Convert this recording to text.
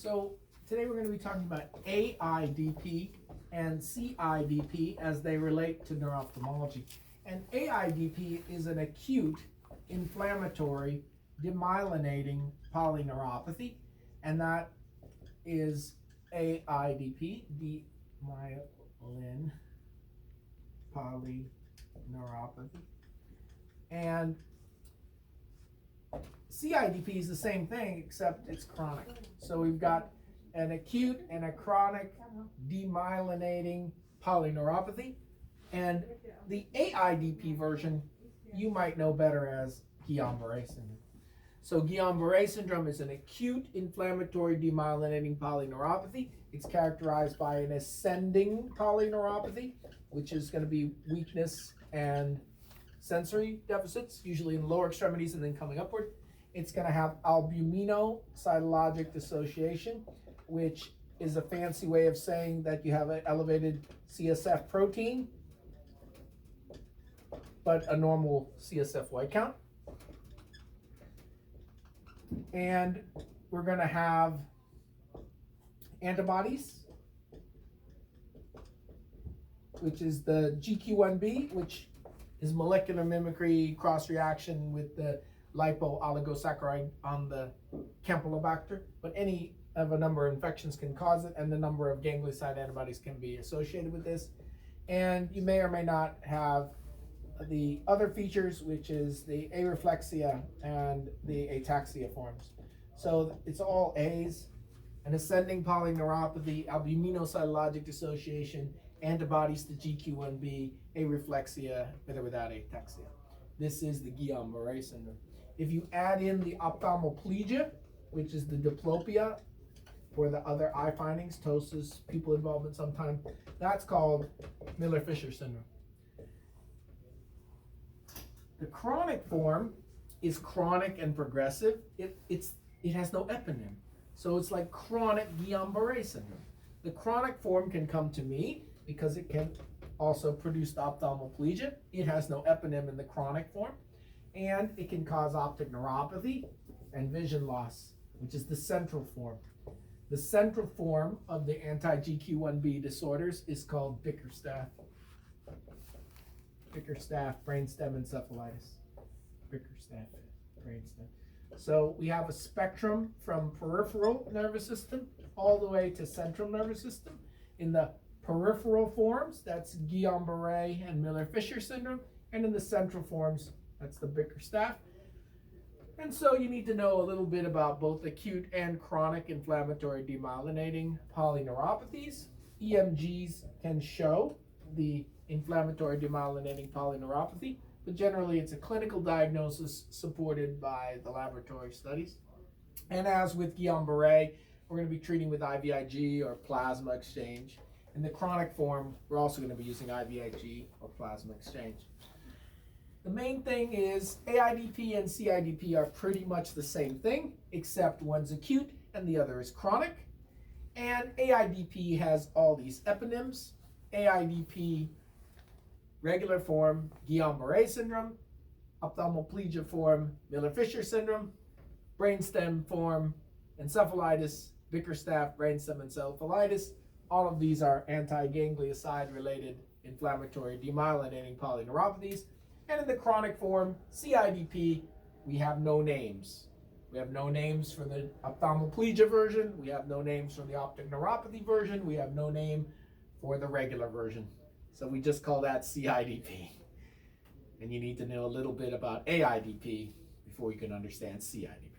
So today we're going to be talking about AIDP and CIDP as they relate to neuro-ophthalmology. And AIDP is an acute inflammatory demyelinating polyneuropathy, and that is AIDP, demyelin polyneuropathy. And CIDP is the same thing, except it's chronic. So we've got an acute and a chronic demyelinating polyneuropathy. And the AIDP version you might know better as Guillain-Barré syndrome. So Guillain-Barré syndrome is an acute inflammatory demyelinating polyneuropathy. It's characterized by an ascending polyneuropathy, which is going to be weakness and sensory deficits, usually in the lower extremities and then coming upward. It's going to have albuminocytologic dissociation, which is a fancy way of saying that you have an elevated CSF protein, but a normal CSF white count. And we're going to have antibodies, which is the GQ1B, which is molecular mimicry cross-reaction with the lipo-oligosaccharide on the Campylobacter, but any of a number of infections can cause it, and the number of ganglioside antibodies can be associated with this. And you may or may not have the other features, which is the areflexia and the ataxia forms. So it's all A's: an ascending polyneuropathy, albuminocytologic dissociation, antibodies to GQ1B, areflexia, with or without ataxia. This is the Guillain-Barré syndrome. If you add in the ophthalmoplegia, which is the diplopia, or the other eye findings, ptosis, pupil involvement sometime, that's called Miller-Fisher syndrome. The chronic form is chronic and progressive. It has no eponym. So it's like chronic Guillain-Barré syndrome. The chronic form can come to me because it can also produce the ophthalmoplegia. It has no eponym in the chronic form. And it can cause optic neuropathy and vision loss, which is the central form. The central form of the anti-GQ1B disorders is called Bickerstaff. Bickerstaff brainstem encephalitis. Bickerstaff brainstem. So we have a spectrum from peripheral nervous system all the way to central nervous system. In the peripheral forms, that's Guillain-Barré and Miller-Fisher syndrome, and in the central forms, that's the Bickerstaff. And so you need to know a little bit about both acute and chronic inflammatory demyelinating polyneuropathies. EMGs can show the inflammatory demyelinating polyneuropathy, but generally it's a clinical diagnosis supported by the laboratory studies. And as with Guillain-Barré, we're going to be treating with IVIG or plasma exchange. In the chronic form, we're also going to be using IVIG or plasma exchange. The main thing is AIDP and CIDP are pretty much the same thing, except one's acute and the other is chronic. And AIDP has all these eponyms. AIDP regular form, Guillain-Barré syndrome; ophthalmoplegia form, Miller-Fisher syndrome; brainstem form, encephalitis, Bickerstaff brainstem encephalitis. All of these are anti-ganglioside related inflammatory demyelinating polyneuropathies. And in the chronic form, CIDP, we have no names. We have no names for the ophthalmoplegia version. We have no names for the optic neuropathy version. We have no name for the regular version. So we just call that CIDP. And you need to know a little bit about AIDP before you can understand CIDP.